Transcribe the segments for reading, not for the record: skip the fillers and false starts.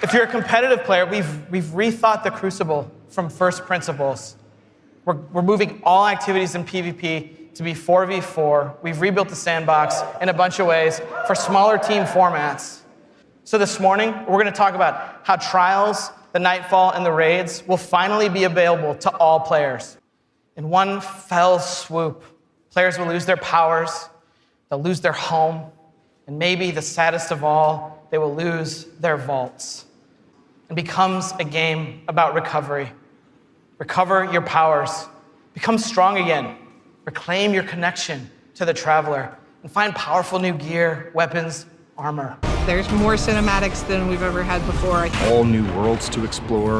If you're a competitive player, we've rethought the Crucible from first principles. We're moving all activities in PvP to be 4v4. We've rebuilt the sandbox in a bunch of ways for smaller team formats. So this morning, we're going to talk about how Trials, the Nightfall, and the Raids will finally be available to all players. In one fell swoop, players will lose their powers, they'll lose their home, and maybe the saddest of all, they will lose their vaults. It becomes a game about recovery. Recover your powers, become strong again, reclaim your connection to the Traveler, and find powerful new gear, weapons, armor. There's more cinematics than we've ever had before. All new worlds to explore.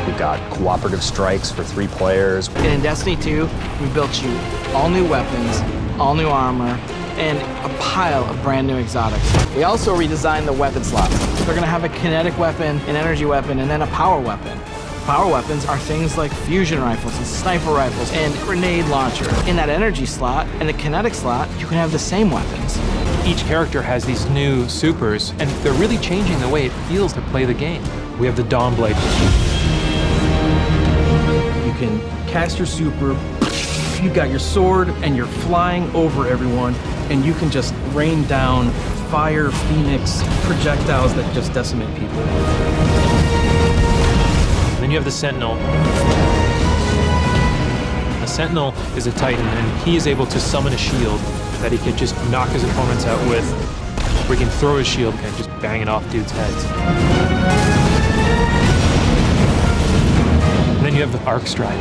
We've got cooperative strikes for 3 players. And in Destiny 2, we built you all new weapons, all new armor, and a pile of brand new exotics. We also redesigned the weapon slots. They're gonna have a kinetic weapon, an energy weapon, and then a power weapon. Power weapons are things like fusion rifles and sniper rifles and grenade launcher. In that energy slot and the kinetic slot, you can have the same weapons. Each character has these new supers, and they're really changing the way it feels to play the game. We have the Dawnblade. You can cast your super, you've got your sword, and you're flying over everyone, and you can just rain down fire, phoenix, projectiles that just decimate people. And then you have the Sentinel. The Sentinel is a Titan, and he is able to summon a shield that he can just knock his opponents out with, or he can throw his shield and just bang it off dudes' heads. And then you have the Arc Strider.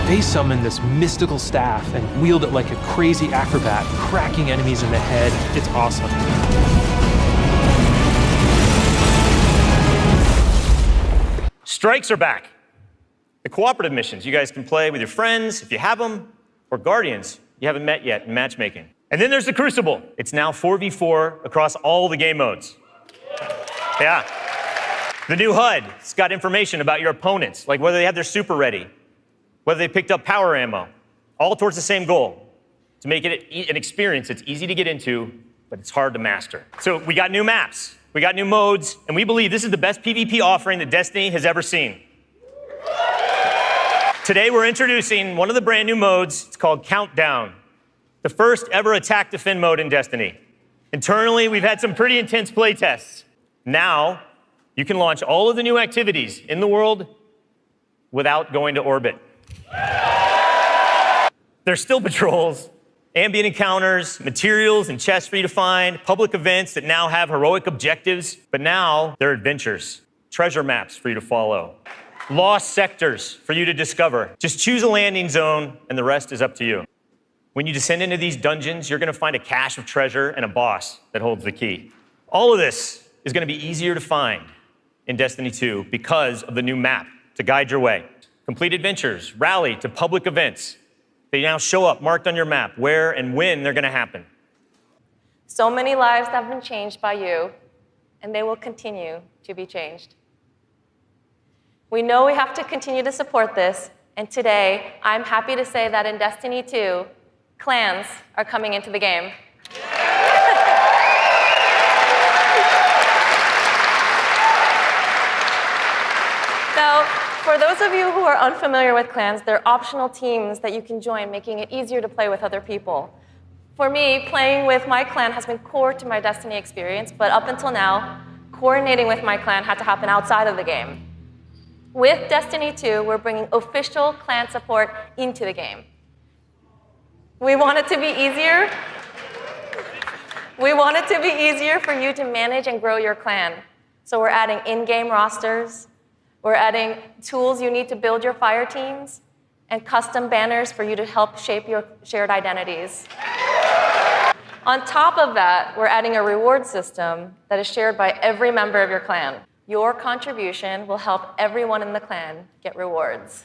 They summon this mystical staff and wield it like a crazy acrobat, cracking enemies in the head. It's awesome. Strikes are back. The cooperative missions you guys can play with your friends, if you have them, or Guardians you haven't met yet in matchmaking. And then there's the Crucible. It's now 4v4 across all the game modes. Yeah. The new HUD, it's got information about your opponents, like whether they have their super ready, whether they picked up power ammo, all towards the same goal, to make it an experience that's easy to get into, but it's hard to master. So we got new maps, we got new modes, and we believe this is the best PvP offering that Destiny has ever seen. Today we're introducing one of the brand new modes. It's called Countdown, the first ever attack defend mode in Destiny. Internally, we've had some pretty intense play tests. Now, you can launch all of the new activities in the world without going to orbit. There's still patrols, ambient encounters, materials and chests for you to find, public events that now have heroic objectives, but now they're adventures, treasure maps for you to follow, lost sectors for you to discover. Just choose a landing zone and the rest is up to you. When you descend into these dungeons, you're gonna find a cache of treasure and a boss that holds the key. All of this is gonna be easier to find in Destiny 2 because of the new map to guide your way. Complete adventures, rally to public events. They now show up marked on your map where and when they're gonna happen. So many lives have been changed by you, and they will continue to be changed. We know we have to continue to support this, and today, I'm happy to say that in Destiny 2, clans are coming into the game. So, for those of you who are unfamiliar with clans, they're optional teams that you can join, making it easier to play with other people. For me, playing with my clan has been core to my Destiny experience, but up until now, coordinating with my clan had to happen outside of the game. With Destiny 2, we're bringing official clan support into the game. We want it to be easier. We want it to be easier for you to manage and grow your clan. So we're adding in-game rosters, we're adding tools you need to build your fire teams, and custom banners for you to help shape your shared identities. On top of that, we're adding a reward system that is shared by every member of your clan. Your contribution will help everyone in the clan get rewards.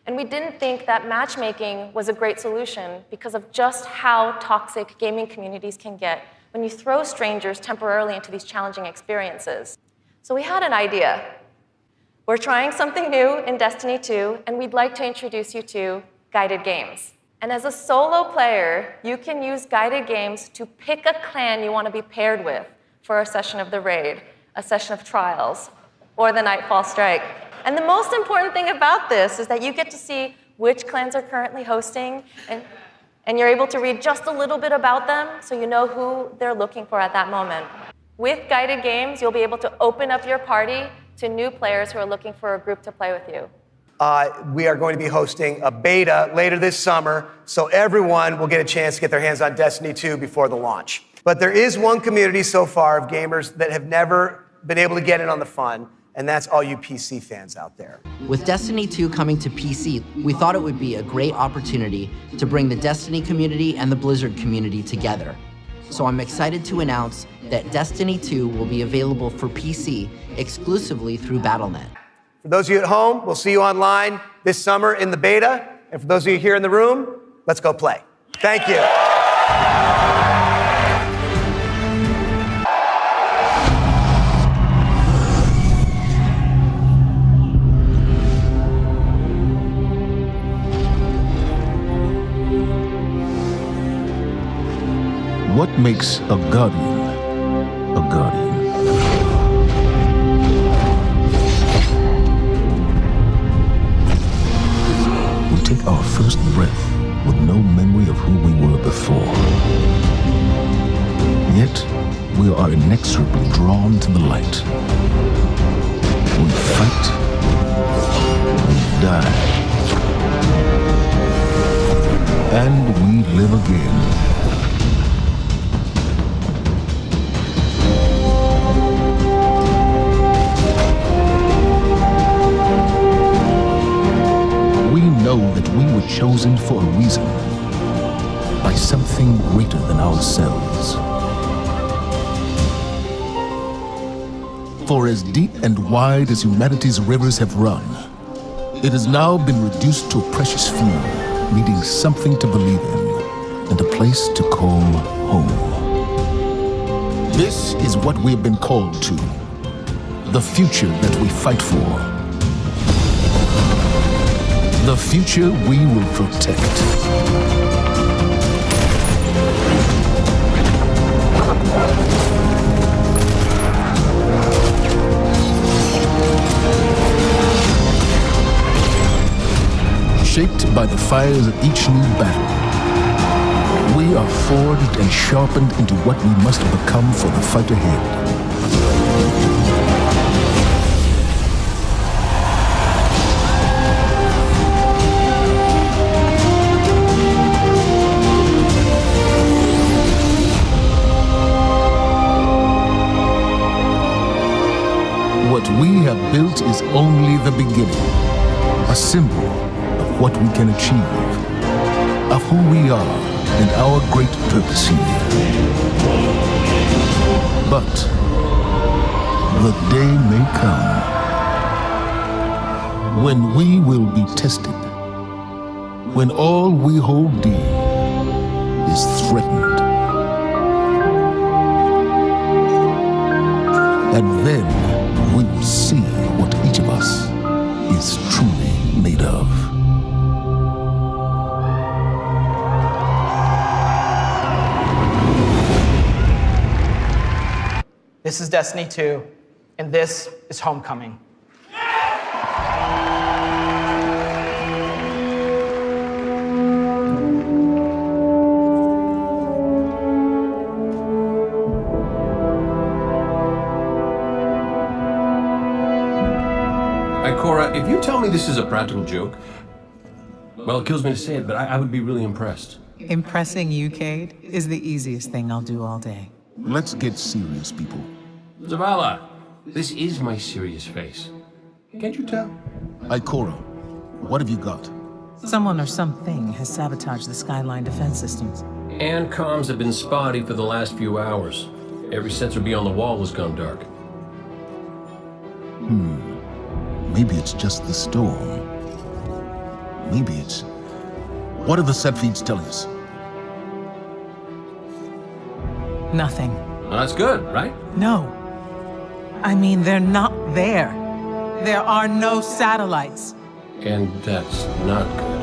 And we didn't think that matchmaking was a great solution because of just how toxic gaming communities can get when you throw strangers temporarily into these challenging experiences. So we had an idea. We're trying something new in Destiny 2, and we'd like to introduce you to guided games. And as a solo player, you can use guided games to pick a clan you want to be paired with for a session of the raid. a session of trials, or the Nightfall Strike. And the most important thing about this is that you get to see which clans are currently hosting, and you're able to read just a little bit about them so you know who they're looking for at that moment. With guided games, you'll be able to open up your party to new players who are looking for a group to play with you. We are going to be hosting a beta later this summer, so everyone will get a chance to get their hands on Destiny 2 before the launch. But there is one community so far of gamers that have never been able to get in on the fun, and that's all you PC fans out there. With Destiny 2 coming to PC, we thought it would be a great opportunity to bring the Destiny community and the Blizzard community together. So I'm excited to announce that Destiny 2 will be available for PC exclusively through Battle.net. For those of you at home, we'll see you online this summer in the beta. And for those of you here in the room, let's go play. Thank you. What makes a guardian a guardian? We take our first breath with no memory of who we were before. Yet, we are inexorably drawn to the light. We fight, we die, and we live again. Know that we were chosen for a reason, by something greater than ourselves. For as deep and wide as humanity's rivers have run, it has now been reduced to a precious few, needing something to believe in and a place to call home. This is what we have been called to, the future that we fight for. The future we will protect. Shaped by the fires of each new battle, we are forged and sharpened into what we must become for the fight ahead. What we have built is only the beginning, a symbol of what we can achieve, of who we are and our great purpose here. But the day may come when we will be tested, when all we hold dear is threatened. And then we will see what each of us is truly made of. This is Destiny 2, and this is Homecoming. Cora, if you tell me this is a practical joke, well, it kills me to say it, but I would be really impressed. Impressing you, Cade, is the easiest thing I'll do all day. Let's get serious, people. Zavala, this is my serious face. Can't you tell? Cora, what have you got? Someone or something has sabotaged the Skyline defense systems. And comms have been spotty for the last few hours. Every sensor beyond the wall has gone dark. Maybe it's just the storm. Maybe it's... What are the set feeds telling us? Nothing. Well, that's good, right? No. I mean, they're not there. There are no satellites. And that's not good.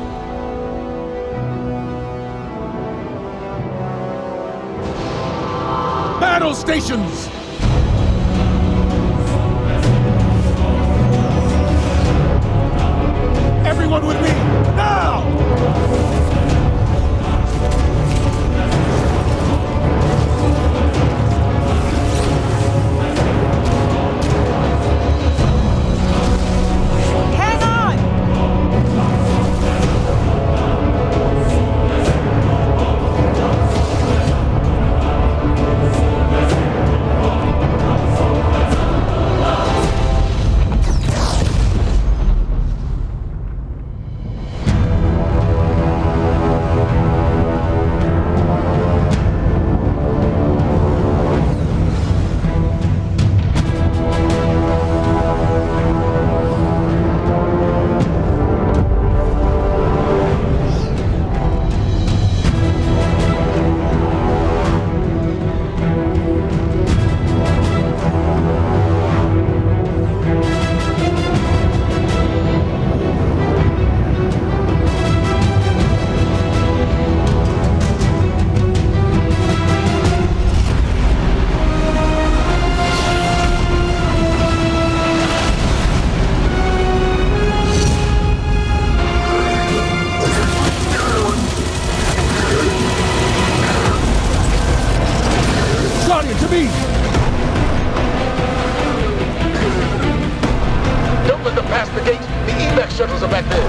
Battle stations! Everyone with me, now! Hang on! Guardian, to me! Don't let them pass the gate. The evac shuttles are back there.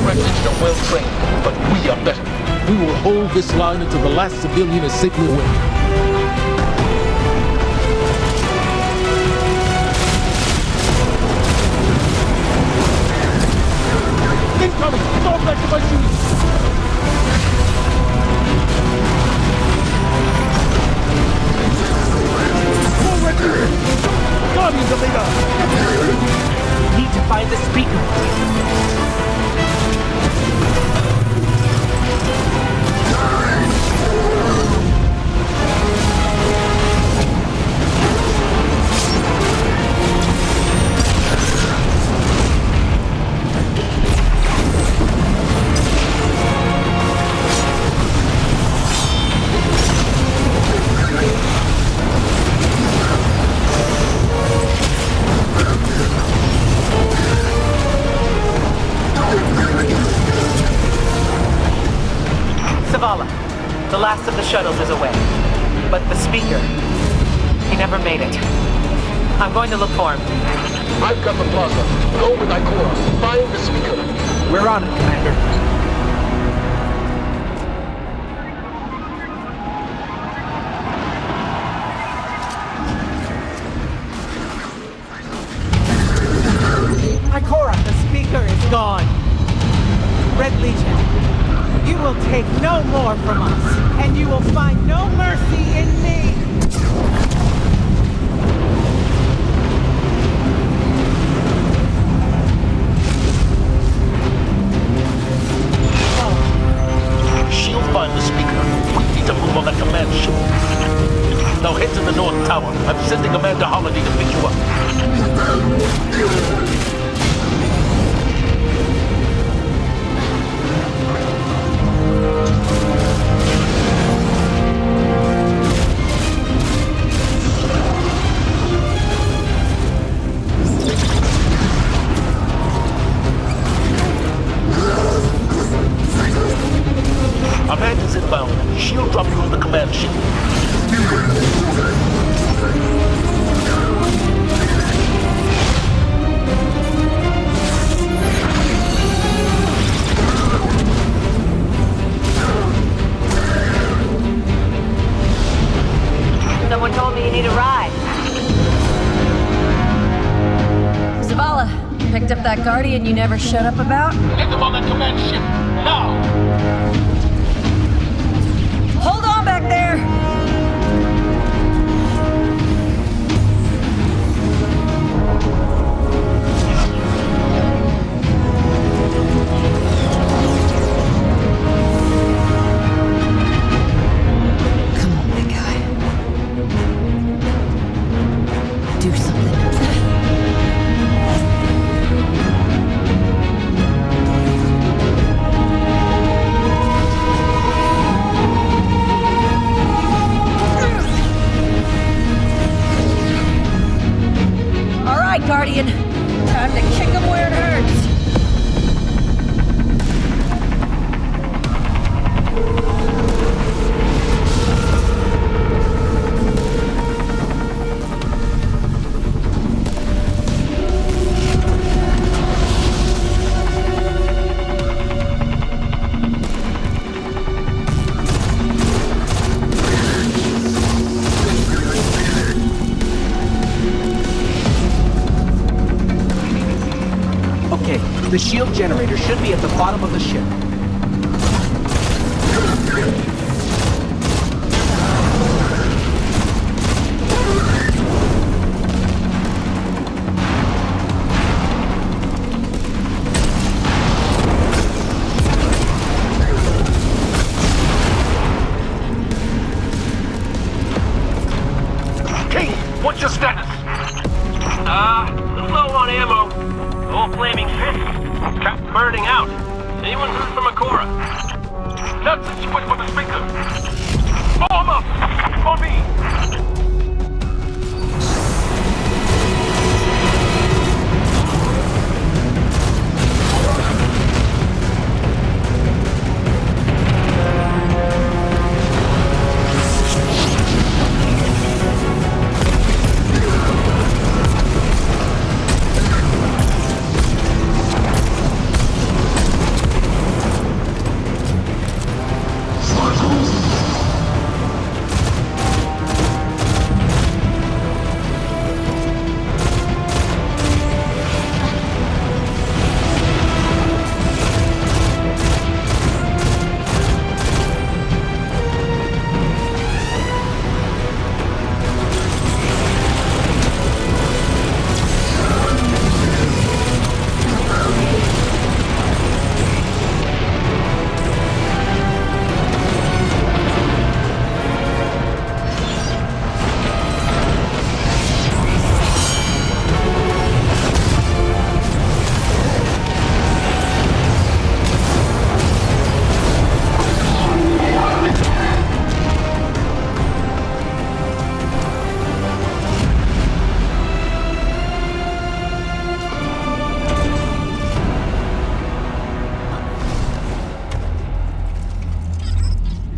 Refugees are well trained, but we are better. We will hold this line until the last civilian is safely away. Incoming! Fall back to my shooting! Forward! Guardians of the Earth! Need to find the speaker. Zavala, the last of the shuttles is away. But the speaker, he never made it. I'm going to look for him. I've got the plaza. Go with Ikora. Find the speaker. We're on it, Commander. Ikora, the speaker is gone. Red Legion, you will take no more from us, and you will find no mercy in me. She'll find the speaker. We need to move on that command ship. Now head to the North Tower. I'm sending Commander Holiday to pick you up. Amanda's inbound. She'll drop you on the command ship. Someone told me you need a ride. Zavala, picked up that Guardian you never showed up about? Get them on that command ship. Now! Hold on back there! Come on, big guy. Do something. The shield generator should be at the bottom of the ship. King, what's your status? Low on ammo. All flaming fish. Cap burning out. Anyone heard from Akora? Nuts, switch for the speaker. Form up! On me!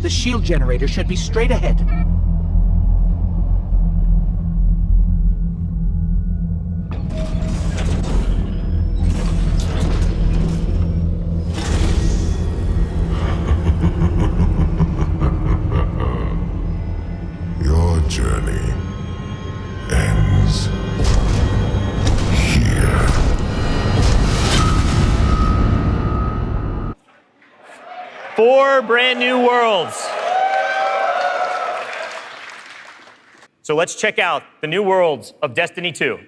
The shield generator should be straight ahead. Your journey ends here. 4 brand new worlds. So let's check out the new worlds of Destiny 2.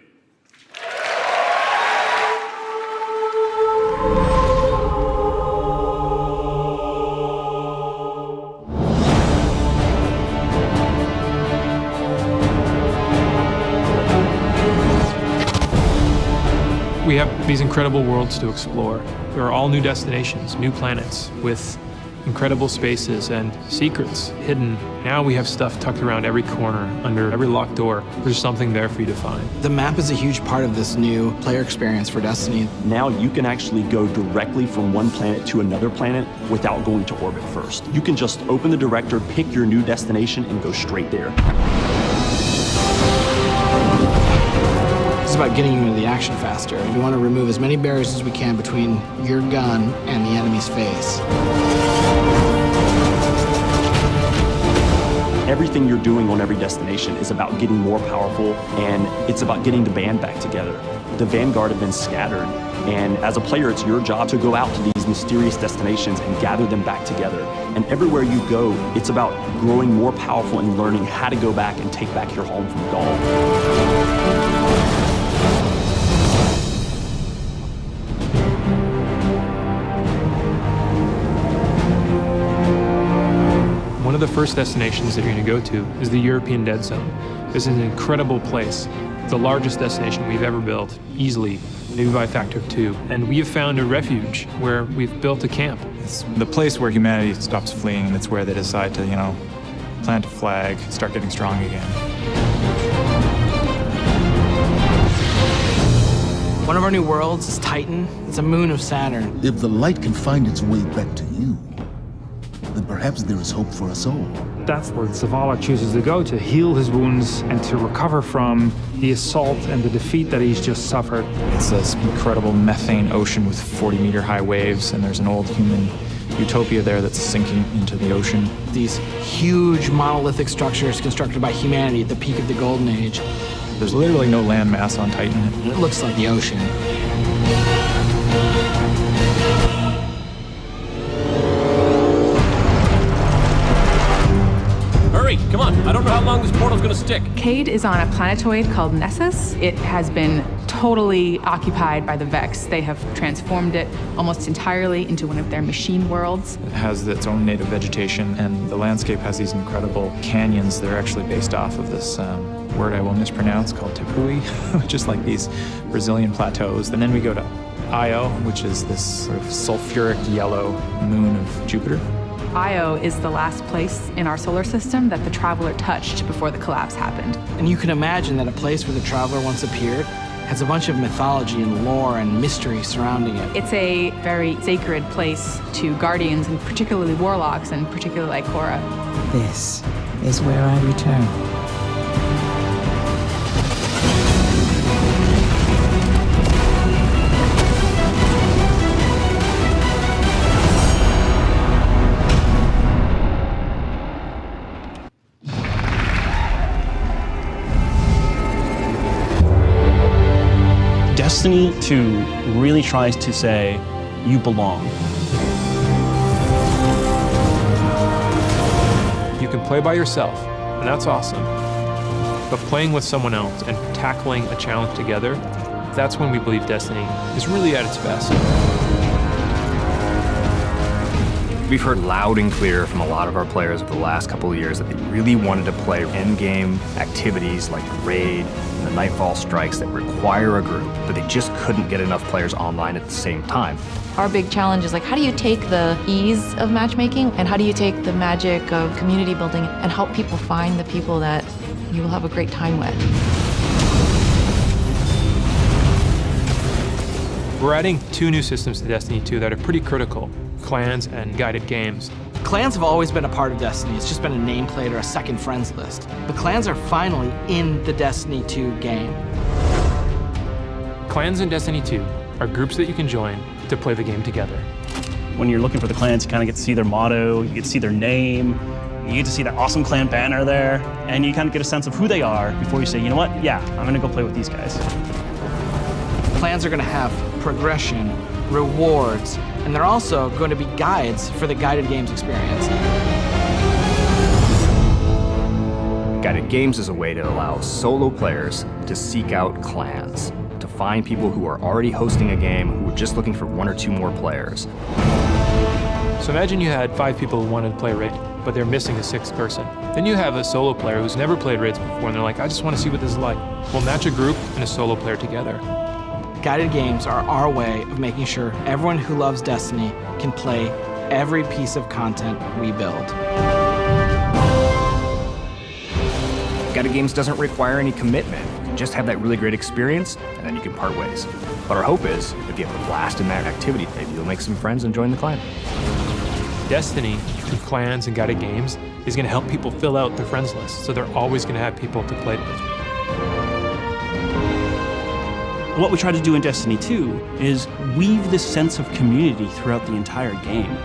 We have these incredible worlds to explore. There are all new destinations, new planets with incredible spaces and secrets hidden. Now we have stuff tucked around every corner, under every locked door. There's something there for you to find. The map is a huge part of this new player experience for Destiny. Now you can actually go directly from one planet to another planet without going to orbit first. You can just open the director, pick your new destination, and go straight there. It's about getting you into the action faster. We want to remove as many barriers as we can between your gun and the enemy's face. Everything you're doing on every destination is about getting more powerful, and it's about getting the band back together. The Vanguard have been scattered, and as a player, it's your job to go out to these mysterious destinations and gather them back together. And everywhere you go, it's about growing more powerful and learning how to go back and take back your home from Gaul. One of the first destinations that you're going to go to is the European Dead Zone. This is an incredible place. The largest destination we've ever built, easily, maybe by a factor of 2. And we have found a refuge where we've built a camp. It's the place where humanity stops fleeing, and it's where they decide to, plant a flag, start getting strong again. One of our new worlds is Titan. It's a moon of Saturn. If the light can find its way back to you, then perhaps there is hope for us all. That's where Zavala chooses to go, to heal his wounds and to recover from the assault and the defeat that he's just suffered. It's this incredible methane ocean with 40-meter high waves, and there's an old human utopia there that's sinking into the ocean. These huge monolithic structures constructed by humanity at the peak of the Golden Age. There's literally no land mass on Titan. It looks like the ocean. I don't know how long this portal's gonna stick. Cade is on a planetoid called Nessus. It has been totally occupied by the Vex. They have transformed it almost entirely into one of their machine worlds. It has its own native vegetation, and the landscape has these incredible canyons. They're actually based off of this word I will mispronounce called Tepui, which is like these Brazilian plateaus. And then we go to Io, which is this sort of sulfuric yellow moon of Jupiter. Io is the last place in our solar system that the Traveler touched before the collapse happened. And you can imagine that a place where the Traveler once appeared has a bunch of mythology and lore and mystery surrounding it. It's a very sacred place to Guardians, and particularly Warlocks, and particularly Ikora. This is where I return. Destiny 2 really tries to say, you belong. You can play by yourself, and that's awesome. But playing with someone else and tackling a challenge together, that's when we believe Destiny is really at its best. We've heard loud and clear from a lot of our players over the last couple of years that they really wanted to play endgame activities like the Raid and the Nightfall Strikes that require a group, but they just couldn't get enough players online at the same time. Our big challenge is like, how do you take the ease of matchmaking and how do you take the magic of community building and help people find the people that you will have a great time with? We're adding 2 new systems to Destiny 2 that are pretty critical: clans and guided games. Clans have always been a part of Destiny. It's just been a nameplate or a second friends list. But clans are finally in the Destiny 2 game. Clans in Destiny 2 are groups that you can join to play the game together. When you're looking for the clans, you kind of get to see their motto, you get to see their name, you get to see that awesome clan banner there, and you kind of get a sense of who they are before you say, you know what, yeah, I'm gonna go play with these guys. Clans are gonna have progression, rewards, and they're also going to be guides for the guided games experience. Guided Games is a way to allow solo players to seek out clans, to find people who are already hosting a game who are just looking for 1 or 2 more players. So imagine you had 5 people who wanted to play Raid, but they're missing a 6th person. Then you have a solo player who's never played Raids before, and they're like, I just want to see what this is like. We'll match a group and a solo player together. Guided games are our way of making sure everyone who loves Destiny can play every piece of content we build. Guided Games doesn't require any commitment. You can just have that really great experience, and then you can part ways. But our hope is, if you have a blast in that activity, maybe you'll make some friends and join the clan. Destiny, through clans and guided games, is going to help people fill out their friends list, so they're always going to have people to play with. What we try to do in Destiny 2 is weave this sense of community throughout the entire game.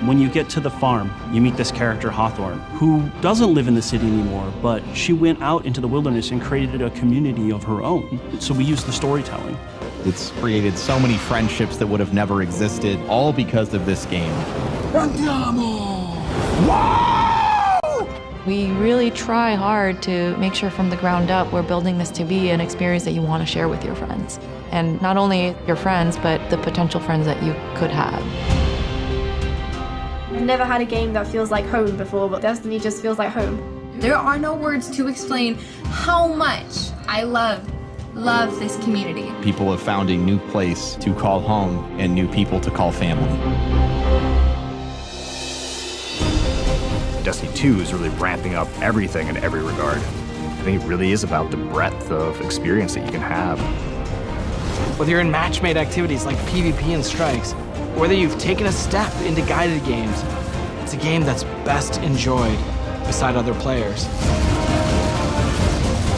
When you get to the farm, you meet this character, Hawthorne, who doesn't live in the city anymore, but she went out into the wilderness and created a community of her own. So we use the storytelling. It's created so many friendships that would have never existed, all because of this game. We really try hard to make sure from the ground up we're building this to be an experience that you want to share with your friends. And not only your friends, but the potential friends that you could have. I've never had a game that feels like home before, but Destiny just feels like home. There are no words to explain how much I love this community. People have found a new place to call home and new people to call family. Destiny 2 is really ramping up everything in every regard. I think it really is about the breadth of experience that you can have. Whether you're in match-made activities like PvP and Strikes, or whether you've taken a step into guided games, it's a game that's best enjoyed beside other players.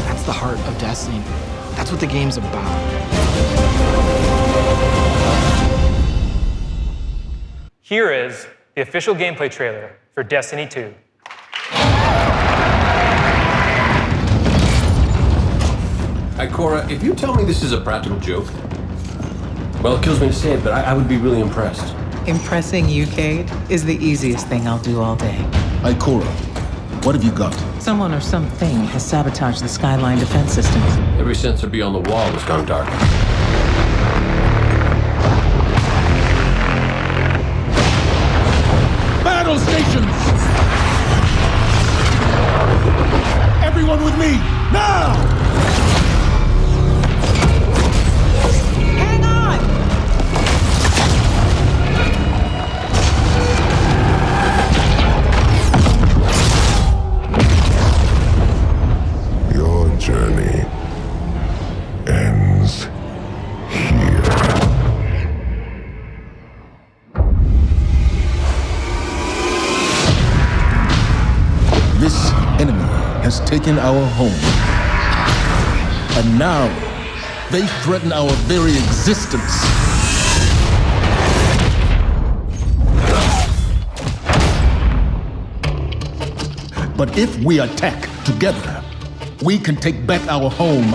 That's the heart of Destiny. That's what the game's about. Here is the official gameplay trailer for Destiny 2. Ikora, if you tell me this is a practical joke, well, it kills me to say it, but I would be really impressed. Impressing you, Cade, is the easiest thing I'll do all day. Ikora, What have you got? Someone or something has sabotaged the Skyline defense systems. Every sensor beyond the wall has gone dark. Battle stations! Everyone with me, now! Hang on! Your journey ends here. This enemy has taken our home. And now, they threaten our very existence. But if we attack together, we can take back our home,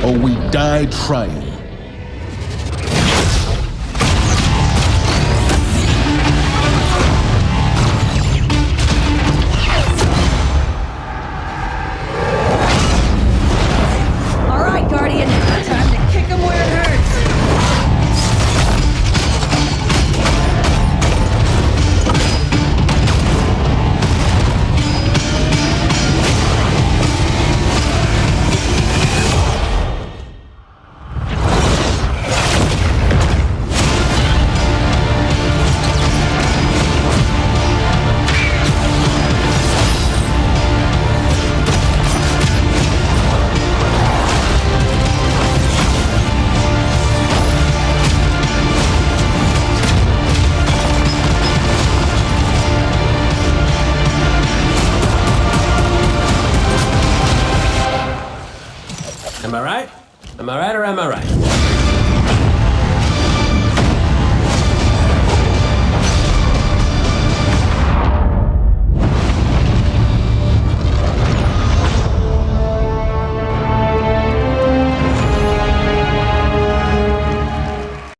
or we die trying.